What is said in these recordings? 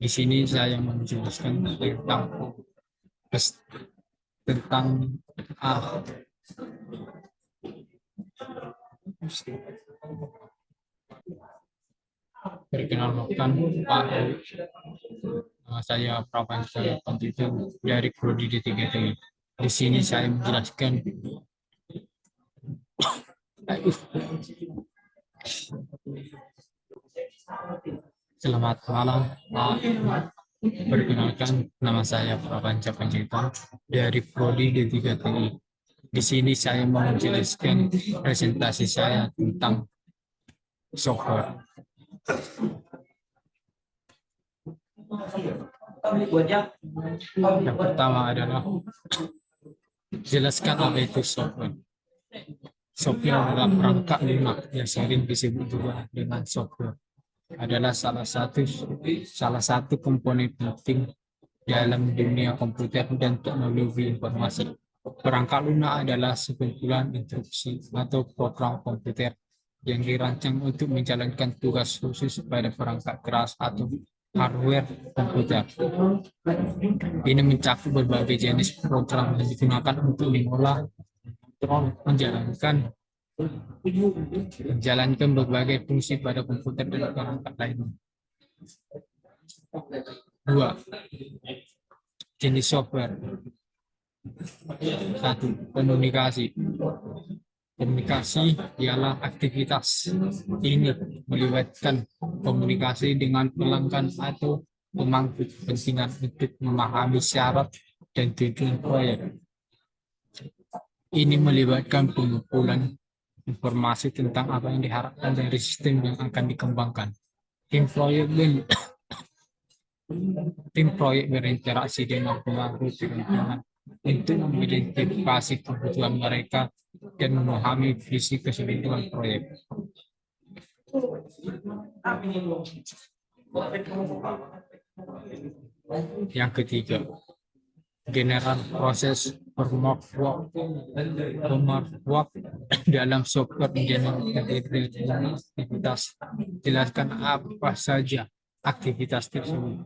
Di sini saya menjelaskan tentang perkenalkan Pak. Nama saya Prapanca Panjaitan dari Prodi D3TI. Di sini saya menjelaskan Selamat malam Pak. Perkenalkan, nama saya Prapanca Panjaitan dari Prodi D3TI. Di sini saya mau menjelaskan presentasi saya tentang software. Yang pertama adalah jelaskan apa itu software. Software adalah perangkat lunak yang sering disebut juga dengan software. Adalah salah satu komponen penting dalam dunia komputer dan teknologi informasi. Perangkat lunak adalah sekumpulan instruksi atau program komputer yang dirancang untuk menjalankan tugas khusus pada perangkat keras atau hardware komputer. Ini mencakup berbagai jenis program yang digunakan untuk mengolah, menjalankan berbagai fungsi pada komputer dan perangkat lainnya. 2. Jenis software. 1. Komunikasi. Komunikasi ialah aktivitas ini melibatkan komunikasi dengan pelanggan atau pemangku kepentingan untuk memahami syarat dan tujuan proyek. Ini melibatkan pengumpulan informasi tentang apa yang diharapkan dari sistem yang akan dikembangkan. Tim proyek berinteraksi dengan pemangku kepentingan untuk mengidentifikasi kebutuhan mereka dan memahami visi keseluruhan proyek. Yang ketiga, general proses framework dalam software mengenai aktivitas. Jelaskan apa saja aktivitas tersebut.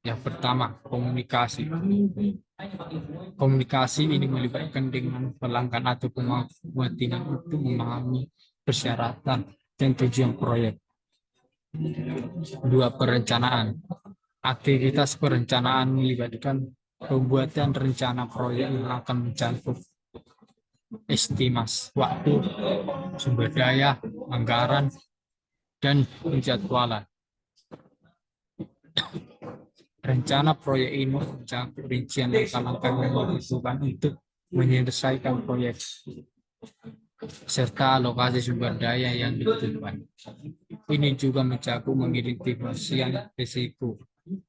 Yang pertama, komunikasi. Komunikasi ini melibatkan dengan pelanggan atau pemangku kepentingan untuk memahami persyaratan dan tujuan proyek. 2. Perencanaan. Aktivitas perencanaan melibatkan pembuatan rencana proyek yang akan mencakup estimasi waktu, sumber daya, anggaran, dan penjadwalan. Rencana proyek ini mencakup rincian langkah-langkah yang dibutuhkan untuk menyelesaikan proyek, serta alokasi sumber daya yang dibutuhkan. Ini juga mencakup mengidentifikasi risiko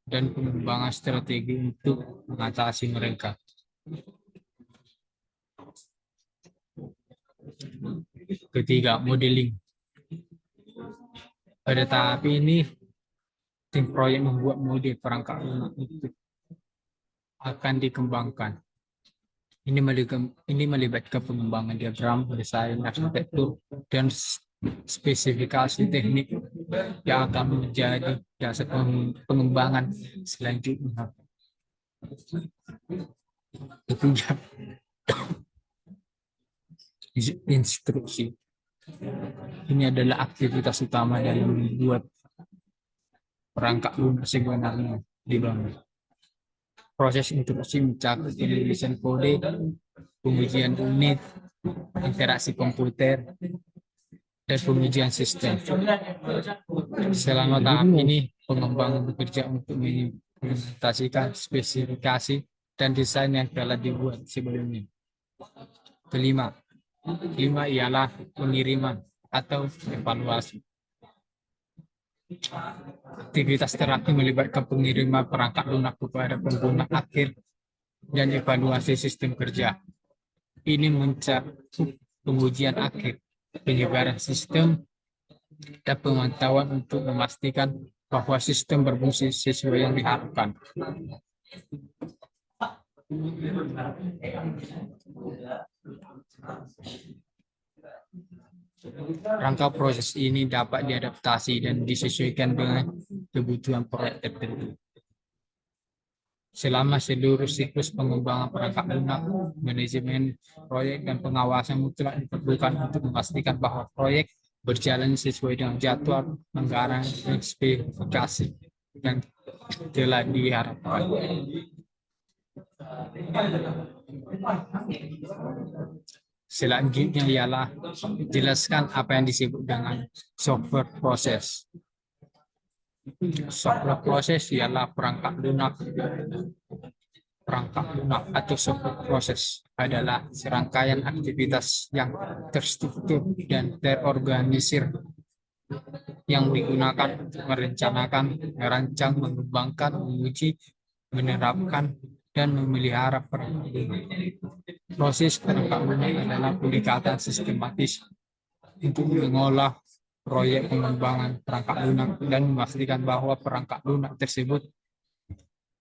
dan pengembangan strategi untuk mengatasi mereka. Ketiga, modeling. Pada tahap ini, tim proyek membuat model perangkat lunak itu akan dikembangkan. Ini melibatkan pengembangan diagram, desain, arsitektur, dan spesifikasi teknik yang akan menjadi dasar pengembangan selanjutnya. Ketiga, instruksi. Ini adalah aktivitas utama dalam membuat perangkat lunak sebenarnya dibangun. Proses instruksi mencakup penulisan kode, pengujian unit, interaksi komputer, dan pengujian sistem. Selama tahap ini, pengembang bekerja untuk mengimplementasikan spesifikasi dan desain yang telah dibuat sebelumnya. Kelima ialah pengiriman atau evaluasi. Aktivitas terakhir melibatkan pengiriman perangkat lunak kepada pengguna akhir dan evaluasi sistem kerja. Ini mencakup pengujian akhir, penyebaran sistem, dan pemantauan untuk memastikan bahwa sistem berfungsi sesuai yang diharapkan. Rangka proses ini dapat diadaptasi dan disesuaikan dengan kebutuhan proyek tertentu. Selama seluruh siklus pengembangan perangkat lunak, manajemen proyek dan pengawasan mutlak diperlukan untuk memastikan bahwa proyek berjalan sesuai dengan jadwal anggaran dan spesifikasi yang telah diharapkan. Selanjutnya ialah jelaskan apa yang disebut dengan software proses. Software proses ialah perangkat lunak. Perangkat lunak atau software proses adalah serangkaian aktivitas yang terstruktur dan terorganisir yang digunakan untuk merencanakan, merancang, mengembangkan, menguji, menerapkan, dan memelihara perangkat lunak. Proses perangkat lunak adalah pendekatan sistematis untuk mengolah proyek pengembangan perangkat lunak dan memastikan bahwa perangkat lunak tersebut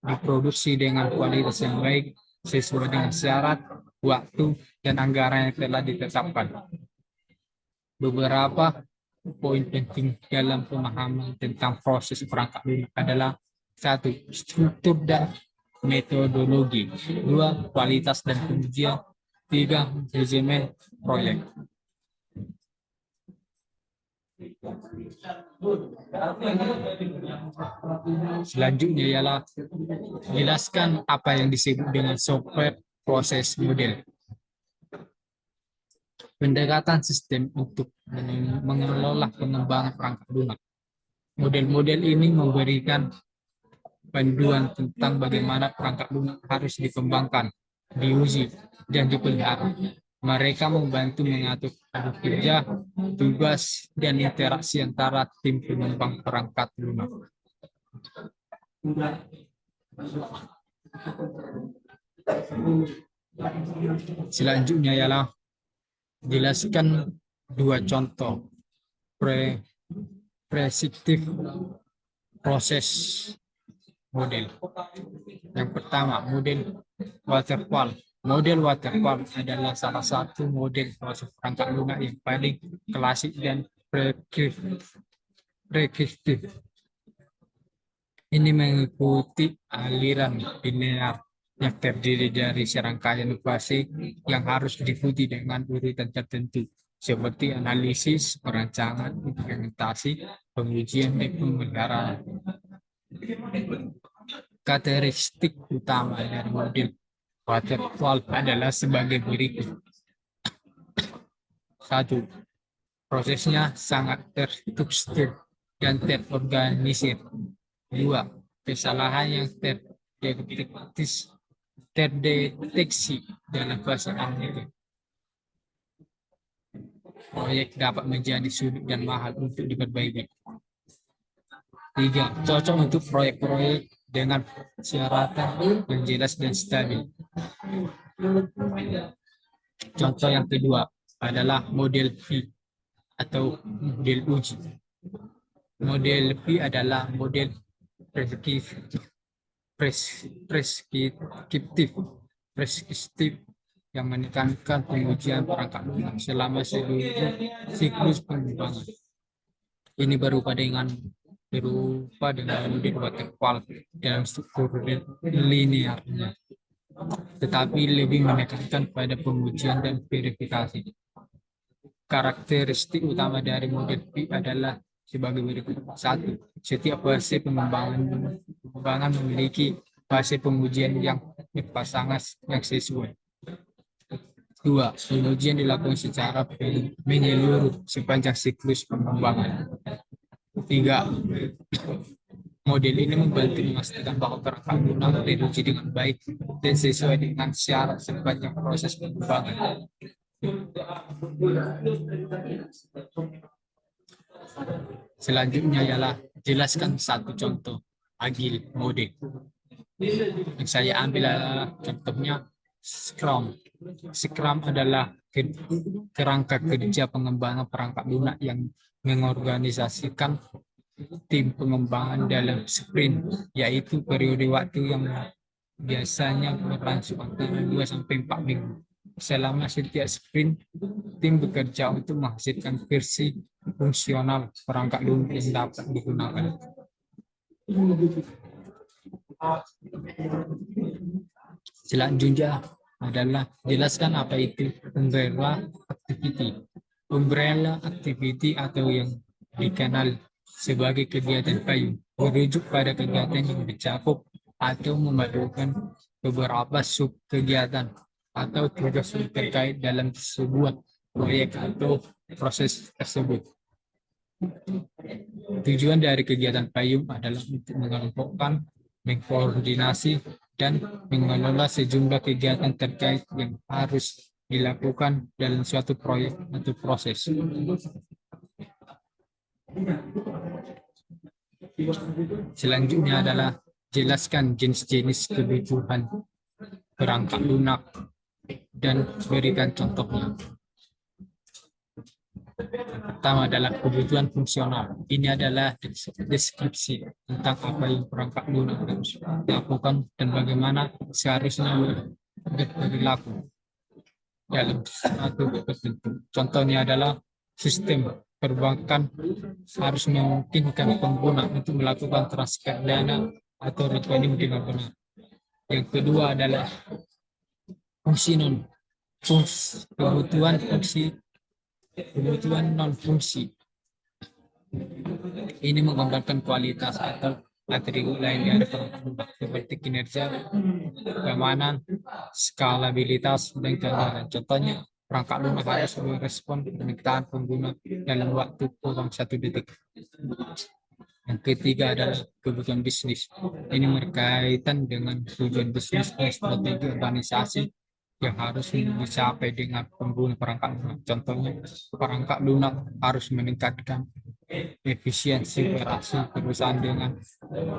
diproduksi dengan kualitas yang baik sesuai dengan syarat, waktu, dan anggaran yang telah ditetapkan. Beberapa poin penting dalam pemahaman tentang proses perangkat lunak adalah: 1. Struktur dan metodologi. 2. Kualitas dan pengujian. 3. Manajemen proyek. Selanjutnya ialah jelaskan apa yang disebut dengan software proses model. Pendekatan sistem untuk mengelola pengembangan perangkat lunak. Model-model ini memberikan panduan tentang bagaimana perangkat lunak harus dikembangkan, diuji, dan dipelihara. Mereka membantu mengatur kerja, tugas, dan interaksi antara tim pengembang perangkat lunak. Selanjutnya ialah jelaskan 2 contoh predictive proses model. Yang pertama, model waterfall. Model waterfall adalah salah satu model proses perangkat lunak yang paling klasik dan preskriptif. Ini mengikuti aliran linear yang terdiri dari serangkaian fase yang harus diikuti dengan urutan tertentu, seperti analisis, perancangan, implementasi, pengujian, dan pemeliharaan. Karakteristik utama dari model waterfall adalah sebagai berikut. 1. Prosesnya sangat terstruktur dan terorganisir. 2. Kesalahan yang terdeteksi dalam fase awal. Proyek dapat menjadi sulit dan mahal untuk diperbaiki. 3. Cocok untuk proyek-proyek dengan persyaratan yang jelas dan stabil. Contoh yang kedua adalah model P atau model uji. Model P adalah model preskriptif yang menekankan pengujian perangkat lunak selama seluruh siklus pengembangan. Ini berupa dengan model waterfall dalam struktur linearnya, tetapi lebih menekankan pada pengujian dan verifikasi. Karakteristik utama dari model P adalah sebagai berikut. 1. Setiap fase pengembangan memiliki fase pengujian yang berpasangan yang sesuai. 2. Pengujian dilakukan secara menyeluruh sepanjang siklus pengembangan. 3. Model ini membantu memastikan bahwa perangkat lunak diuji dengan baik dan sesuai dengan syarat sepanjang proses pengembangan. Selanjutnya ialah jelaskan 1 contoh agile model. Yang saya ambil contohnya Scrum. Scrum adalah kerangka kerja pengembangan perangkat lunak yang mengorganisasikan tim pengembangan dalam sprint, yaitu periode waktu yang biasanya berlangsung antara 2-4 minggu. Selama setiap sprint, tim bekerja untuk menghasilkan versi fungsional perangkat lunak yang dapat digunakan. Selanjutnya adalah jelaskan apa itu umbrella activity. Umbrella activity atau yang dikenal sebagai kegiatan payung merujuk pada kegiatan yang mencakup atau memadukan beberapa sub kegiatan atau tugas terkait dalam sebuah proyek atau proses tersebut. Tujuan dari kegiatan payung adalah untuk mengelompokkan, mengkoordinasi, dan mengelola sejumlah kegiatan terkait yang harus dilakukan dalam suatu proyek atau proses. Selanjutnya adalah jelaskan jenis-jenis kebutuhan perangkat lunak dan berikan contohnya. Pertama adalah kebutuhan fungsional. Ini adalah deskripsi tentang apa yang perangkat lunak harus dilakukan dan bagaimana seharusnya berperilaku dalam suatu tertentu. Contohnya adalah sistem perbankan harus memungkinkan pengguna untuk melakukan transfer dana atau rekening dengan benar. Yang kedua adalah fungsi non kebutuhan non fungsi. Ini menggambarkan kualitas atau atribut lain dari perangkat lunak seperti kinerja, keamanan, skalabilitas, dan keamanan. Contohnya, perangkat lunak harus merespon permintaan pengguna dalam waktu kurang 1 detik. Yang ketiga adalah kebutuhan bisnis. Ini berkaitan dengan tujuan bisnis dan strategi organisasi yang harus dicapai dengan pengguna perangkat lunak. Contohnya, perangkat lunak harus meningkatkan efisiensi operasi perusahaan dengan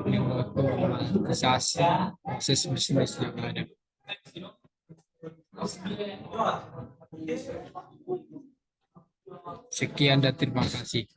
mengotomatisasi proses bisnis yang ada. Sekian dan terima kasih.